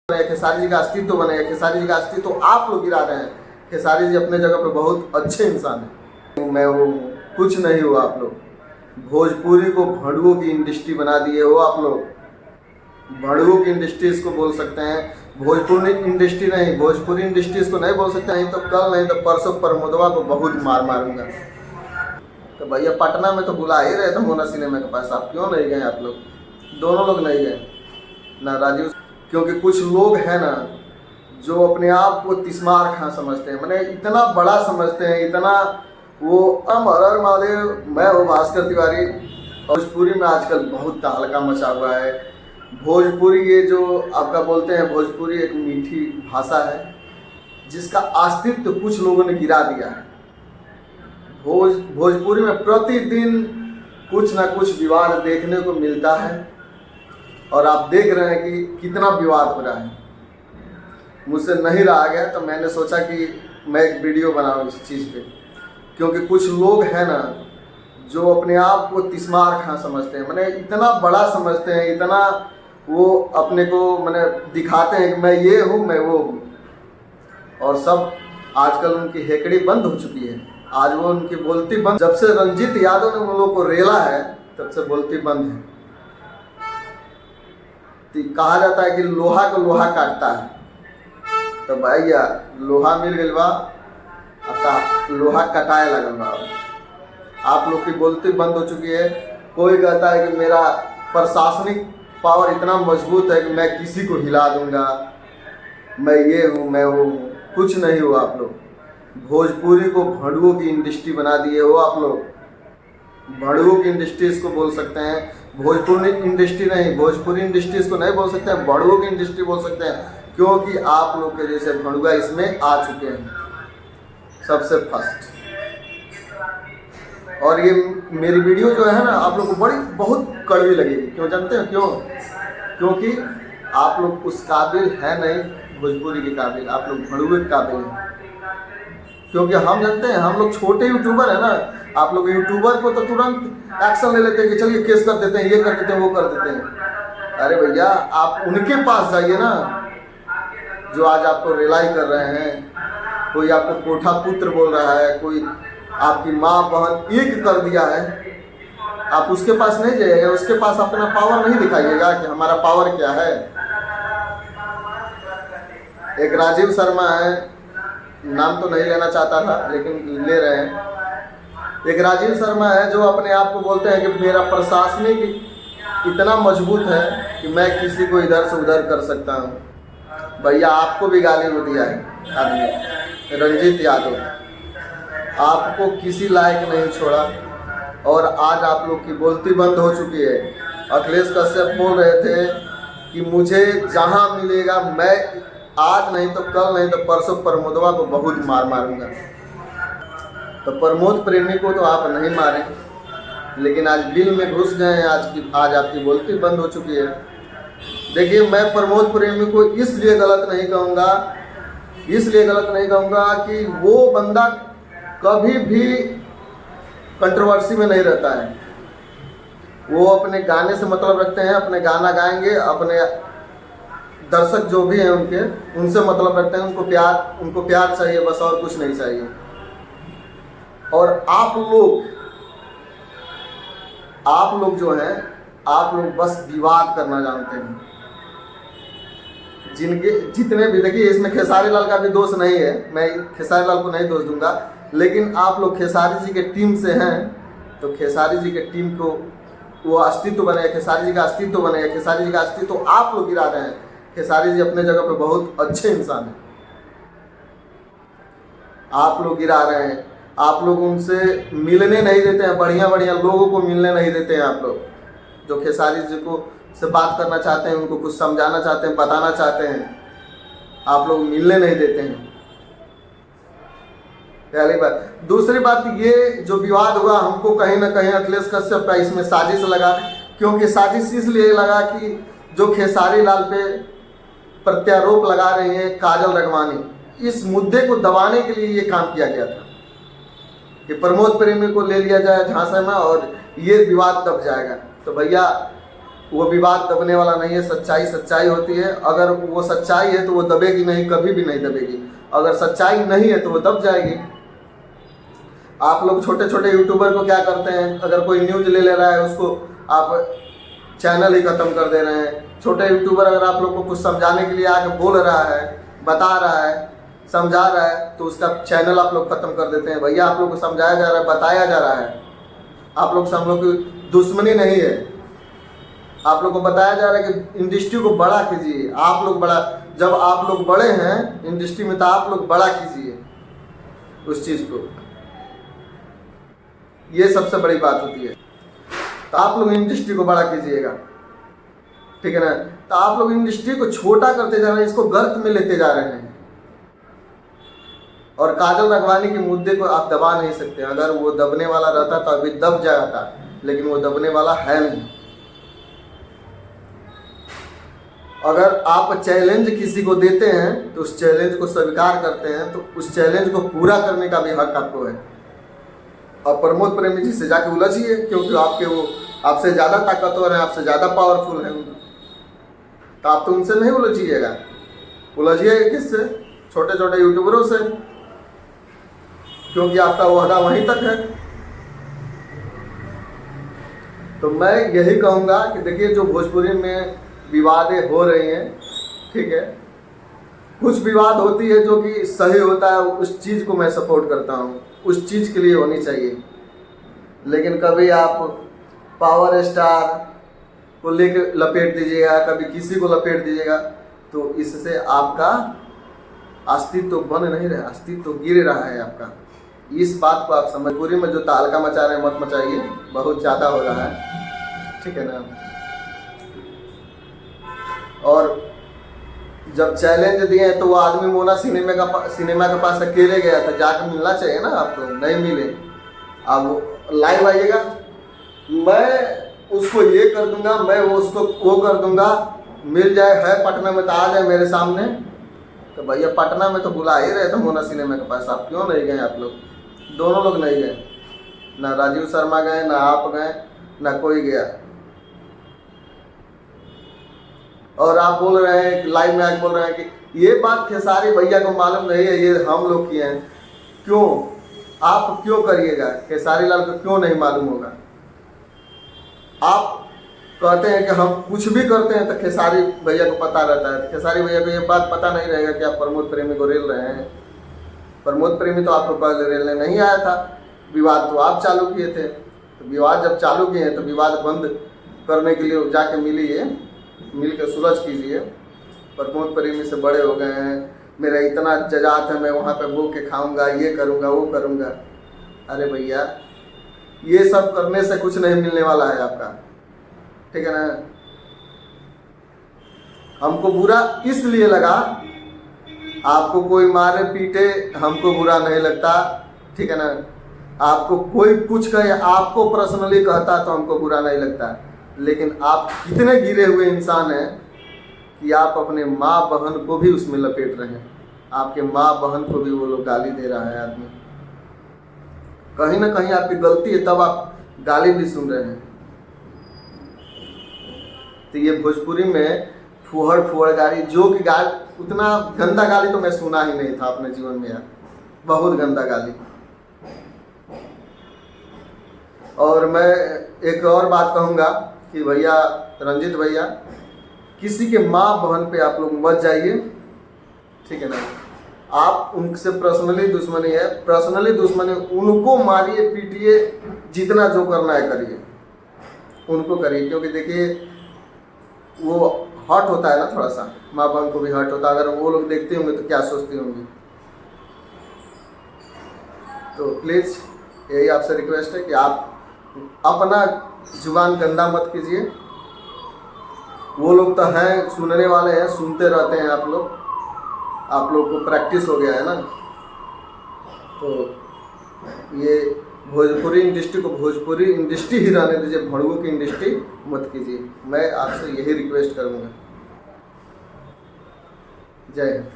खेसारी जी का अस्तित्व बने, खेसारी जी का अस्तित्व आप लोग गिरा रहे हैं। खेसारी जी अपने जगह पे बहुत अच्छे इंसान हैं। मैं वो कुछ नहीं हुआ। आप लोग भोजपुरी को भड़ुओं की इंडस्ट्री बना दिए हो। आप लोग भड़ुओं की इंडस्ट्री इसको बोल सकते हैं, भोजपुरी इंडस्ट्री नहीं, भोजपुरी इंडस्ट्री इसको नहीं बोल सकते। नहीं तो कल नहीं तो परसों प्रमोदवा को बहुत मार मारूंगा। तो भैया पटना में तो बुला ही रहे थे मोना सिनेमा के पास, आप क्यों नहीं गए? आप लोग दोनों लोग नहीं गए ना राजीव, क्योंकि कुछ लोग हैं ना जो अपने आप को तिस्मार खां समझते हैं, मैंने इतना बड़ा समझते हैं, इतना वो हर हर महादेव। मैं वो भास्कर तिवारी। भोजपुरी में आजकल बहुत तहलका मचा हुआ है। भोजपुरी ये जो आपका बोलते हैं, भोजपुरी एक मीठी भाषा है जिसका अस्तित्व कुछ लोगों ने गिरा दिया है। भोजपुरी में प्रतिदिन कुछ ना कुछ विवाद देखने को मिलता है और आप देख रहे हैं कि कितना विवाद हो रहा है। मुझसे नहीं रहा गया तो मैंने सोचा कि मैं एक वीडियो बनाऊं इस चीज़ पे, क्योंकि कुछ लोग हैं ना जो अपने आप को तिस्मार खां समझते हैं, मैंने इतना बड़ा समझते हैं, इतना वो अपने को मैंने दिखाते हैं कि मैं ये हूँ, मैं वो हूँ। और सब आजकल उनकी हेकड़ी बंद हो चुकी है। आज वो उनकी बोलती बंद, जब से रंजीत यादव ने उन लोगों को रेला है तब से बोलती बंद है। कहा जाता है कि लोहा को लोहा काटता है, तो भैया लोहा मिल गई बा, अतः लोहा कटाए लगल बा। आप लोग की बोलती बंद हो चुकी है। कोई कहता है कि मेरा प्रशासनिक पावर इतना मजबूत है कि मैं किसी को हिला दूंगा, मैं ये हूँ, मैं वो हूँ। कुछ नहीं हुआ। आप लोग भोजपुरी को भड़ुओं की इंडस्ट्री बना दिए हो। आप लोग भड़ुओं की इंडस्ट्री इसको बोल सकते हैं, भोजपुरी इंडस्ट्री नहीं, भोजपुरी इंडस्ट्री इसको नहीं बोल सकते हैं, भड़ुओं की इंडस्ट्री बोल सकते हैं, क्योंकि आप लोग के जैसे भड़ुआ इसमें आ चुके हैं सबसे फर्स्ट। और ये मेरी वीडियो जो है ना आप लोग को बड़ी बहुत कड़वी लगेगी। क्यों जानते हैं? क्यों? क्योंकि आप लोग उस काबिल है नहीं, भोजपुरी के काबिल। आप लोग भड़ुए के काबिल हैं। क्योंकि हम जानते हैं, हम लोग छोटे यूट्यूबर है ना। आप लोग यूट्यूबर को तो तुरंत एक्शन ले लेते हैं कि चलिए केस कर देते हैं, ये कर देते हैं, वो कर देते हैं। अरे भैया आप उनके पास जाइए ना जो आज आपको रिलाई कर रहे हैं। कोई आपको कोठा पुत्र बोल रहा है, कोई आपकी माँ बहन एक कर दिया है, आप उसके पास नहीं जाइएगा, उसके पास अपना पावर नहीं दिखाइएगा कि हमारा पावर क्या है। एक राजीव शर्मा है, नाम तो नहीं लेना चाहता था लेकिन ले रहे हैं। एक राजीव शर्मा है जो अपने आप को बोलते हैं कि मेरा प्रशासनिक इतना मजबूत है कि मैं किसी को इधर से उधर कर सकता हूँ। भैया आपको भी गाली को दिया है आदमी रंजीत यादव, आपको किसी लायक नहीं छोड़ा और आज आप लोग की बोलती बंद हो चुकी है। अखिलेश कश्यप बोल रहे थे कि मुझे जहाँ मिलेगा मैं आज नहीं तो कल नहीं तो परसों प्रमोदवा को बहुत मार मारूंगा। तो प्रमोद प्रेमी को तो आप नहीं मारे, लेकिन आज बिल में घुस गए हैं। आज आपकी बोलती बंद हो चुकी है। देखिए मैं प्रमोद प्रेमी को इसलिए गलत नहीं कहूँगा कि वो बंदा कभी भी कंट्रोवर्सी में नहीं रहता है। वो अपने गाने से मतलब रखते हैं, अपने गाना गाएंगे, अपने दर्शक जो भी हैं उनसे मतलब रखते हैं। उनको प्यार चाहिए बस, और कुछ नहीं चाहिए। और आप लोग जो हैं, आप लोग बस विवाद करना जानते हैं। जितने भी, देखिए इसमें खेसारी लाल का भी दोष नहीं है, मैं खेसारी लाल को नहीं दोष दूंगा, लेकिन आप लोग खेसारी जी के टीम से हैं तो खेसारी जी के टीम को वो अस्तित्व बने, खेसारी जी का अस्तित्व बने, खेसारी जी का अस्तित्व आप लोग गिरा रहे हैं। खेसारी जी अपने जगह पे बहुत अच्छे इंसान हैं, आप लोग गिरा रहे हैं। आप लोग उनसे मिलने नहीं देते हैं, बढ़िया बढ़िया लोगों को मिलने नहीं देते हैं। आप लोग जो खेसारी जी को से बात करना चाहते हैं, उनको कुछ समझाना चाहते हैं, बताना चाहते हैं, आप लोग मिलने नहीं देते हैं। पहली बात। दूसरी बात, ये जो विवाद हुआ हमको कहीं ना कहीं अखिलेश कश्यप का इसमें साजिश लगा, क्योंकि साजिश इसलिए लगा कि जो खेसारी लाल पे प्रत्यारोप लगा रही है काजल रघवानी, इस मुद्दे को दबाने के लिए ये काम किया गया था कि प्रमोद प्रेमी को ले लिया जाए झांसे में और ये विवाद दब जाएगा। तो भैया वो विवाद दबने वाला नहीं है। सच्चाई सच्चाई होती है। अगर वो सच्चाई है तो वो दबेगी नहीं, कभी भी नहीं दबेगी। अगर सच्चाई नहीं है तो वो दब जाएगी। आप लोग छोटे छोटे यूट्यूबर को क्या करते हैं, अगर कोई न्यूज ले रहा है उसको आप चैनल ही खत्म कर दे रहे हैं। छोटे यूट्यूबर अगर आप लोग को कुछ समझाने के लिए आके बोल रहा है, बता रहा है, समझा रहा है, तो उसका चैनल आप लोग खत्म कर देते हैं। भैया आप लोग को समझाया जा रहा है, बताया जा रहा है, आप लोग से हम लोग की दुश्मनी नहीं है। आप लोग को बताया जा रहा है कि इंडस्ट्री को बड़ा कीजिए। आप लोग बड़ा, जब आप लोग बड़े हैं इंडस्ट्री में तो आप लोग बड़ा कीजिए उस चीज़ को। ये सबसे बड़ी बात होती है। तो आप लोग इंडस्ट्री को बड़ा कीजिएगा, ठीक है ना। तो आप लोग इंडस्ट्री को छोटा करते जा रहे हैं, इसको गर्त में लेते जा रहे हैं। और काजल राघवानी के मुद्दे को आप दबा नहीं सकते। अगर वो दबने वाला रहता तो अभी दब जाता, लेकिन वो दबने वाला है नहीं। अगर आप चैलेंज किसी को देते हैं तो उस चैलेंज को स्वीकार करते हैं, तो उस चैलेंज को पूरा करने का भी हक आपको है। और प्रमोद प्रेमी जी से जाके उलझिए, क्योंकि आपके वो आपसे ज़्यादा ताकतवर है, आपसे ज़्यादा पावरफुल है। तो आप तो उनसे नहीं उलझिएगा, उलझिएगा किससे? छोटे छोटे यूट्यूबरों से, क्योंकि आपका ओहदा वहीं तक है। तो मैं यही कहूँगा कि देखिए, जो भोजपुरी में विवादें हो रही हैं, ठीक है, कुछ विवाद होती है जो कि सही होता है, उस चीज़ को मैं सपोर्ट करता हूँ, उस चीज़ के लिए होनी चाहिए। लेकिन कभी आप पावर स्टार को लेकर लपेट दीजिएगा, कभी किसी को लपेट दीजिएगा, तो इससे आपका अस्तित्व तो बन नहीं रहा, अस्तित्व तो गिर रहा है आपका। इस बात को आप समझ। पूरी में जो तालका मचा रहे हैं मत मचाइए, बहुत ज़्यादा हो रहा है, ठीक है ना। और जब चैलेंज दिए तो वो आदमी मोना सिनेमा के पास अकेले गया था, जाकर मिलना चाहिए ना आपको, नहीं मिले। अब लाइव आइएगा, मैं उसको ये कर दूंगा, मैं वो उसको वो कर दूंगा, मिल जाए, है पटना में तो आ जाए मेरे सामने। तो भैया पटना में तो बुला ही रहे थे मोना सिनेमा के पास, आप क्यों नहीं गए? आप लोग दोनों लोग नहीं गए, ना राजीव शर्मा गए, ना आप गए, ना कोई गया। और आप बोल रहे हैं लाइव में आके बोल रहे हैं कि ये बात खेसारी भैया को मालूम नहीं है, ये हम लोग किए हैं। क्यों? आप क्यों करिएगा? खेसारी लाल को क्यों नहीं मालूम होगा? आप कहते हैं कि हम कुछ भी करते हैं तो खेसारी भैया को पता रहता है। खेसारी भैया को ये बात पता नहीं रहेगा कि आप प्रमोद प्रेमी को रेल रहे हैं। प्रमोद प्रेमी तो आपको पहले रेलने नहीं आया था, विवाद तो आप चालू किए थे। तो विवाद जब चालू किए हैं तो विवाद बंद करने के लिए जाके मिलिए, मिल के सुलझ कीजिए। प्रमोद प्रेमी से बड़े हो गए हैं, मेरा इतना जजात है, मैं वहाँ पे वो के खाऊंगा, ये करूँगा, वो करूँगा। अरे भैया, ये सब करने से कुछ नहीं मिलने वाला है आपका, ठीक है ना। हमको बुरा इसलिए लगा, आपको कोई मारे पीटे हमको बुरा नहीं लगता, ठीक है ना। आपको कोई कुछ कहे, आपको पर्सनली कहता तो हमको बुरा नहीं लगता। लेकिन आप कितने गिरे हुए इंसान हैं कि आप अपने माँ बहन को भी उसमें लपेट रहे हैं। आपके माँ बहन को भी वो लोग गाली दे रहा है आदमी। कहीं ना कहीं आपकी गलती है, तब आप गाली भी सुन रहे हैं। तो ये भोजपुरी में फुहड़ गाली, जो कि उतना गंदा गाली तो मैं सुना ही नहीं था अपने जीवन में यार, बहुत गंदा गाली। और मैं एक और बात कहूँगा कि भैया रंजित भैया, किसी के माँ बहन पे आप लोग मत जाइए, ठीक है ना। आप उनसे पर्सनली दुश्मनी है, पर्सनली दुश्मनी, उनको मारिए पीटिए, जितना जो करना है करिए, उनको करिए। क्योंकि देखिए वो हर्ट होता है ना थोड़ा सा, माँ बहन को भी हर्ट होता है। अगर वो लोग देखते होंगे तो क्या सोचती होंगी। तो प्लीज़ यही आपसे रिक्वेस्ट है कि आप अपना जुबान गंदा मत कीजिए। वो लोग तो हैं, सुनने वाले हैं, सुनते रहते हैं आप लोग को प्रैक्टिस हो गया है ना। तो ये भोजपुरी इंडस्ट्री को भोजपुरी इंडस्ट्री ही रहने दीजिए, भड़ुओं की इंडस्ट्री मत कीजिए। मैं आपसे यही रिक्वेस्ट करूँगा। जय हिंद।